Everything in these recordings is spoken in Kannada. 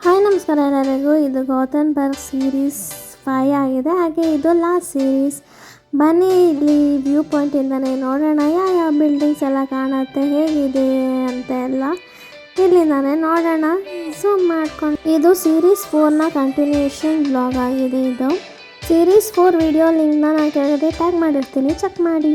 ಹಾಯ್ ನಮಸ್ಕಾರ ಎಲ್ಲರಿಗೂ. ಇದು ಗೌತನ್ಬರ್ಗ್ ಸೀರೀಸ್ 5 ಆಗಿದೆ. ಹಾಗೆ ಇದು ಲಾಸ್ಟ್ ಸೀರೀಸ್. ಬನ್ನಿ ಇಲ್ಲಿ ವ್ಯೂ ಪಾಯಿಂಟಿಂದನೇ ನೋಡೋಣ ಯಾವ ಬಿಲ್ಡಿಂಗ್ಸ್ ಎಲ್ಲ ಕಾಣುತ್ತೆ, ಹೇಗಿದೆ ಅಂತ ಎಲ್ಲ ಇಲ್ಲಿಂದಾನೆ ನೋಡೋಣ ಝೂಮ್ ಮಾಡ್ಕೊಂಡು. ಇದು ಸೀರೀಸ್ 4ನ ಕಂಟಿನ್ಯೂಷನ್ ಬ್ಲಾಗ್ ಆಗಿದೆ. ಇದು ಸೀರೀಸ್ 4 ವಿಡಿಯೋ ಲಿಂಕ್ನ ನಾನು ಕೆಳಗಡೆ ಟ್ಯಾಗ್ ಮಾಡಿರ್ತೀನಿ, ಚೆಕ್ ಮಾಡಿ.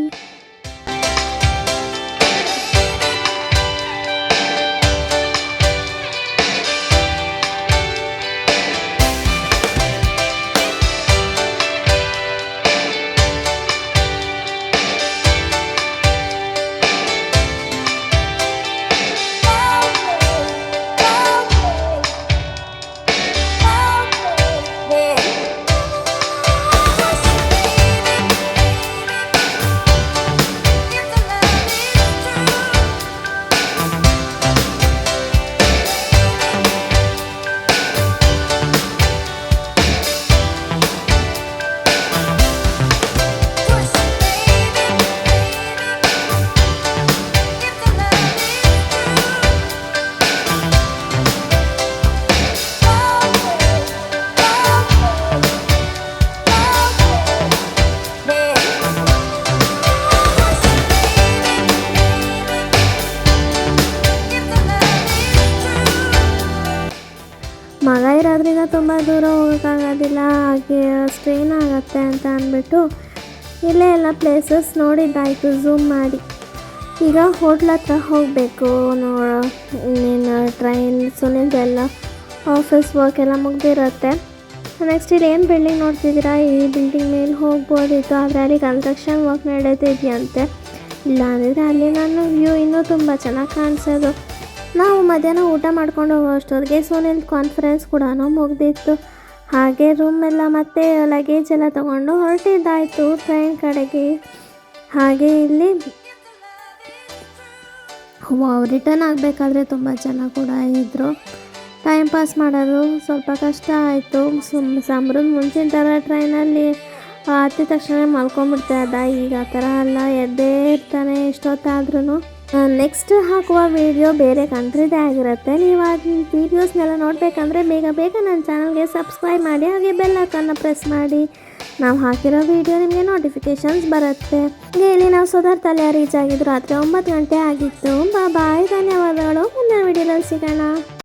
ಮಗ ಇರೋದ್ರಿಂದ ತುಂಬ ದೂರ ಹೋಗೋಕ್ಕಾಗೋದಿಲ್ಲ, ಹಾಗೆ ಸ್ಟ್ರೈನ್ ಆಗುತ್ತೆ ಅಂತ ಅಂದ್ಬಿಟ್ಟು ಇಲ್ಲೇ ಎಲ್ಲ ಪ್ಲೇಸಸ್ ನೋಡಿದ್ದಾಯಿತು ಝೂಮ್ ಮಾಡಿ. ಈಗ ಹೋಟ್ಲ್ ಹತ್ರ ಹೋಗಬೇಕು. ಇನ್ನೇನು ಟ್ರೈನ್ ಸುನಿಂದೆಲ್ಲ ಆಫೀಸ್ ವರ್ಕ್ ಎಲ್ಲ ಮುಗ್ದಿರುತ್ತೆ. ನೆಕ್ಸ್ಟ್ ಇಲ್ಲಿ ಏನು ಬಿಲ್ಡಿಂಗ್ ನೋಡ್ತಿದ್ದೀರಾ, ಈ ಬಿಲ್ಡಿಂಗ್ ಮೇಲೆ ಹೋಗ್ಬೋದಿತ್ತು, ಆದರೆ ಅಲ್ಲಿ ಕನ್ಸ್ಟ್ರಕ್ಷನ್ ವರ್ಕ್ ನಡೀತಿದೆಯಂತೆ. ಇಲ್ಲ ಅಂದಿದ್ರೆ ಅಲ್ಲಿ ನಾನು ವ್ಯೂ ಇನ್ನೂ ತುಂಬ ಚೆನ್ನಾಗಿ ಕಾಣಿಸೋದು. ನಾವು ಮಧ್ಯಾಹ್ನ ಊಟ ಮಾಡ್ಕೊಂಡು ಹೋಗೋಷ್ಟೊತ್ತಿಗೆ ಸುನಿಲ್ ಕಾನ್ಫರೆನ್ಸ್ ಕೂಡ ಮುಗ್ದಿತ್ತು. ಹಾಗೆ ರೂಮ್ ಎಲ್ಲ ಮತ್ತು ಲಗೇಜ್ ಎಲ್ಲ ತೊಗೊಂಡು ಹೊರಟಿದ್ದಾಯಿತು ಟ್ರೈನ್ ಕಡೆಗೆ. ಹಾಗೆ ಇಲ್ಲಿ ರಿಟರ್ನ್ ಆಗಬೇಕಾದ್ರೆ ತುಂಬ ಜನ ಕೂಡ ಇದ್ದರು. ಟೈಮ್ ಪಾಸ್ ಮಾಡೋದು ಸ್ವಲ್ಪ ಕಷ್ಟ ಆಯಿತು. ಸಂಬ್ರದ ಮುಂಚಿನ ಥರ ಟ್ರೈನಲ್ಲಿ ಹತ್ತಿದ ತಕ್ಷಣ ಮಲ್ಕೊಂಡ್ಬಿಡ್ತಾ ಇದ್ದ. ಈಗ ಆ ಥರ ಎಲ್ಲ ಎದ್ದೇ ಇರ್ತಾನೆ ಎಷ್ಟೊತ್ತಾದ್ರೂ. ನೆಕ್ಸ್ಟ್ ಹಾಕುವ ವಿಡಿಯೋ ಬೇರೆ ಕಂಟ್ರಿದೇ ಆಗಿರುತ್ತೆ. ನೀವು ಆ ವೀಡಿಯೋಸ್ನೆಲ್ಲ ನೋಡಬೇಕಂದ್ರೆ ಬೇಗ ನನ್ನ ಚಾನಲ್ಗೆ ಸಬ್ಸ್ಕ್ರೈಬ್ ಮಾಡಿ, ಹಾಗೆ ಬೆಲ್ ಐಕಾನ್ನ ಪ್ರೆಸ್ ಮಾಡಿ. ನಾವು ಹಾಕಿರೋ ವಿಡಿಯೋ ನಿಮಗೆ ನೋಟಿಫಿಕೇಷನ್ಸ್ ಬರುತ್ತೆ. ಹಾಗೆ ಇಲ್ಲಿ ನಾವು ಸುಧಾರ್ತಲೆ ರೀಚ್ ಆಗಿದ್ದು ರಾತ್ರಿ 9 ಗಂಟೆ ಆಗಿತ್ತು. ಬಾಯ್, ಧನ್ಯವಾದಗಳು. ಮುಂದಿನ ವಿಡಿಯೋದಲ್ಲಿ ಸಿಗೋಣ.